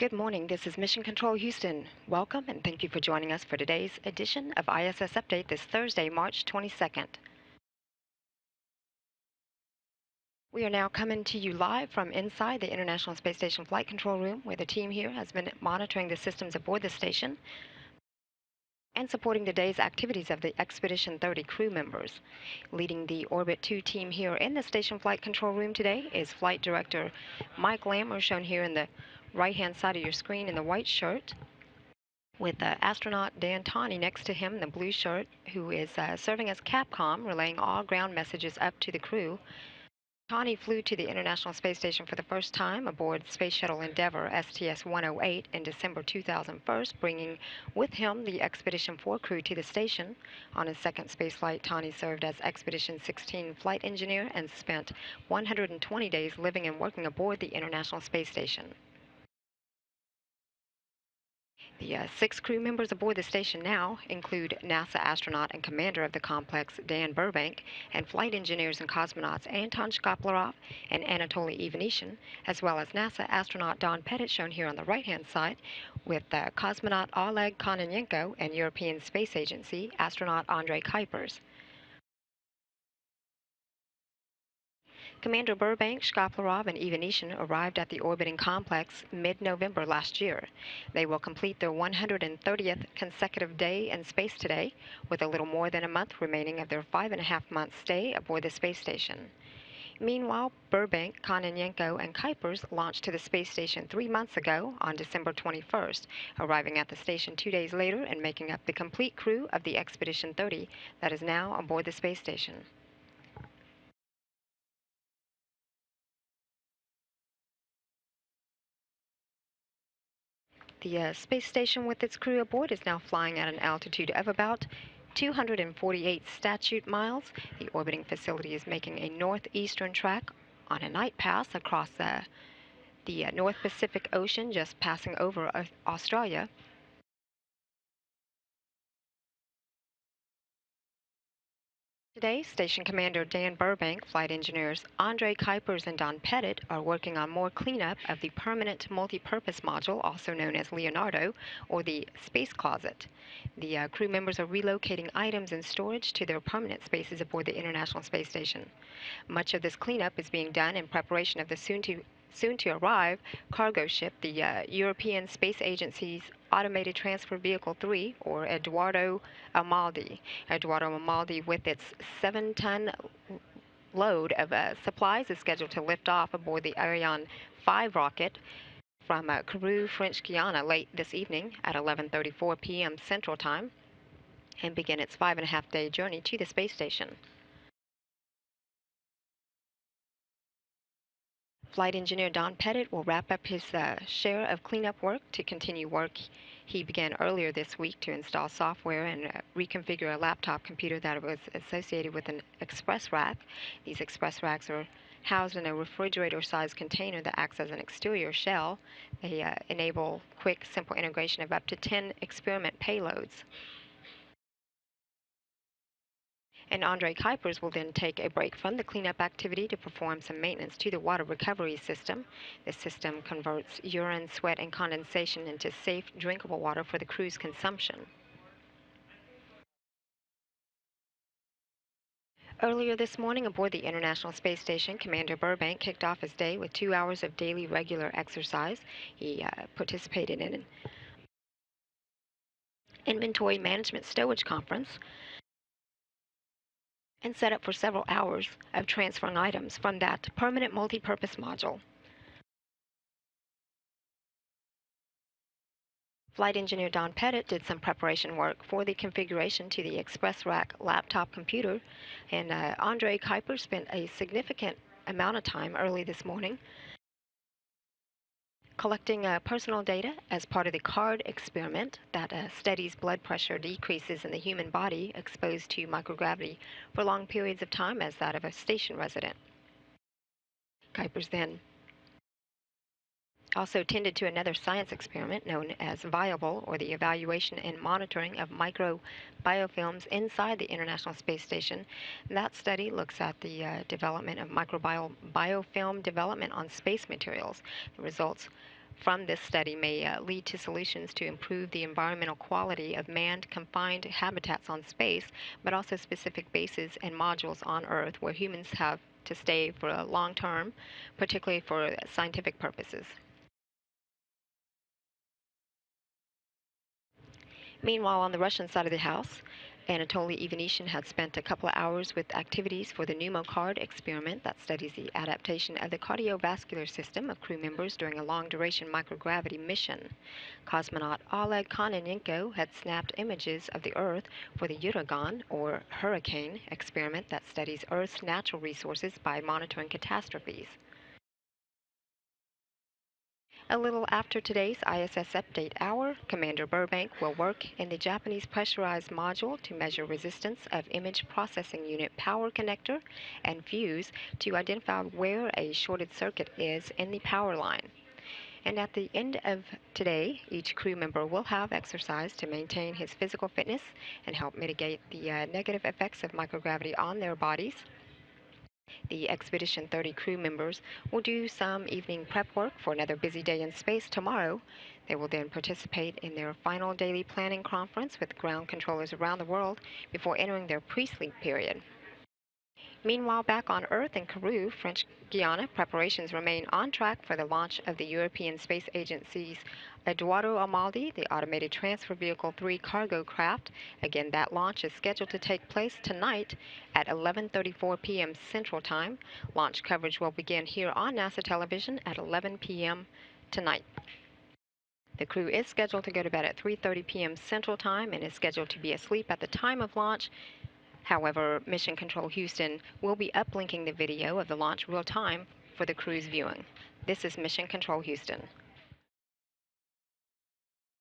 Good morning. This is Mission Control Houston. Welcome and thank you for joining us for today's edition of ISS Update this Thursday, March 22nd. We are now coming to you live from inside the International Space Station Flight Control Room, where the team here has been monitoring the systems aboard the station and supporting the day's activities of the Expedition 30 crew members. Leading the Orbit 2 team here in the Station Flight Control Room today is Flight Director Mike Lammer, shown here in the right-hand side of your screen in the white shirt, with astronaut Dan Tawney next to him in the blue shirt, who is serving as Capcom, relaying all ground messages up to the crew. Tawney flew to the International Space Station for the first time aboard Space Shuttle Endeavour STS-108 in December 2001, bringing with him the Expedition 4 crew to the station. On his second spaceflight, Tawney served as Expedition 16 flight engineer and spent 120 days living and working aboard the International Space Station. The 6 crew members aboard the station now include NASA astronaut and commander of the complex, Dan Burbank, and flight engineers and cosmonauts Anton Shkaplerov and Anatoly Ivanishin, as well as NASA astronaut Don Pettit, shown here on the right-hand side, with cosmonaut Oleg Kononenko and European Space Agency astronaut Andrei Kuipers. Commander Burbank, Shkaplerov, and Ivanishin arrived at the orbiting complex mid-November last year. They will complete their 130th consecutive day in space today, with a little more than a month remaining of their 5.5-month stay aboard the space station. Meanwhile, Burbank, Kononenko, and Kuipers launched to the space station 3 months ago on December 21st, arriving at the station 2 days later and making up the complete crew of the Expedition 30 that is now aboard the space station. The space station with its crew aboard is now flying at an altitude of about 248 statute miles. The orbiting facility is making a northeastern track on a night pass across the North Pacific Ocean, just passing over Australia. Today, Station Commander Dan Burbank, flight engineers Andrei Kuipers and Don Pettit are working on more cleanup of the permanent multi-purpose module, also known as Leonardo, or the Space Closet. The crew members are relocating items and storage to their permanent spaces aboard the International Space Station. Much of this cleanup is being done in preparation of the soon-to-arrive cargo ship, the European Space Agency's Automated Transfer Vehicle 3, or Eduardo Amaldi. Eduardo Amaldi, with its 7-ton load of supplies, is scheduled to lift off aboard the Ariane 5 rocket from Kourou, French Guiana, late this evening at 11:34 p.m. Central Time, and begin its 5.5-day journey to the space station. Flight engineer Don Pettit will wrap up his share of cleanup work to continue work he began earlier this week to install software and reconfigure a laptop computer that was associated with an express rack. These express racks are housed in a refrigerator-sized container that acts as an exterior shell. They enable quick, simple integration of up to 10 experiment payloads. And Andrei Kuipers will then take a break from the cleanup activity to perform some maintenance to the water recovery system. This system converts urine, sweat, and condensation into safe, drinkable water for the crew's consumption. Earlier this morning aboard the International Space Station, Commander Burbank kicked off his day with 2 hours of daily regular exercise. He participated in an inventory management stowage conference and set up for several hours of transferring items from that permanent multi-purpose module. Flight engineer Don Pettit did some preparation work for the configuration to the Express Rack laptop computer, and Andrei Kuipers spent a significant amount of time early this morning collecting personal data as part of the CARD experiment that studies blood pressure decreases in the human body exposed to microgravity for long periods of time as that of a station resident. Kuipers then also tended to another science experiment known as Viable, or the evaluation and monitoring of microbiofilms inside the International Space Station. That study looks at the development of microbiofilm development on space materials. The results from this study may lead to solutions to improve the environmental quality of manned confined habitats on space, but also specific bases and modules on Earth where humans have to stay for a long term, particularly for scientific purposes. Meanwhile, on the Russian side of the house, Anatoly Ivanishin had spent a couple of hours with activities for the pneumocard experiment that studies the adaptation of the cardiovascular system of crew members during a long-duration microgravity mission. Cosmonaut Oleg Kononenko had snapped images of the Earth for the Uragan, or hurricane, experiment that studies Earth's natural resources by monitoring catastrophes. A little after today's ISS update hour, Commander Burbank will work in the Japanese pressurized module to measure resistance of image processing unit power connector and fuse to identify where a shorted circuit is in the power line. And at the end of today, each crew member will have exercise to maintain his physical fitness and help mitigate the negative effects of microgravity on their bodies. The Expedition 30 crew members will do some evening prep work for another busy day in space tomorrow. They will then participate in their final daily planning conference with ground controllers around the world before entering their pre-sleep period. Meanwhile, back on Earth in Kourou, French Guiana, preparations remain on track for the launch of the European Space Agency's Eduardo Amaldi, the automated transfer vehicle 3 cargo craft. Again, that launch is scheduled to take place tonight at 11:34 p.m. Central Time. Launch coverage will begin here on NASA television at 11 p.m. tonight. The crew is scheduled to go to bed at 3:30 p.m. Central Time and is scheduled to be asleep at the time of launch. However, Mission Control Houston will be uplinking the video of the launch real time for the crew's viewing. This is Mission Control Houston.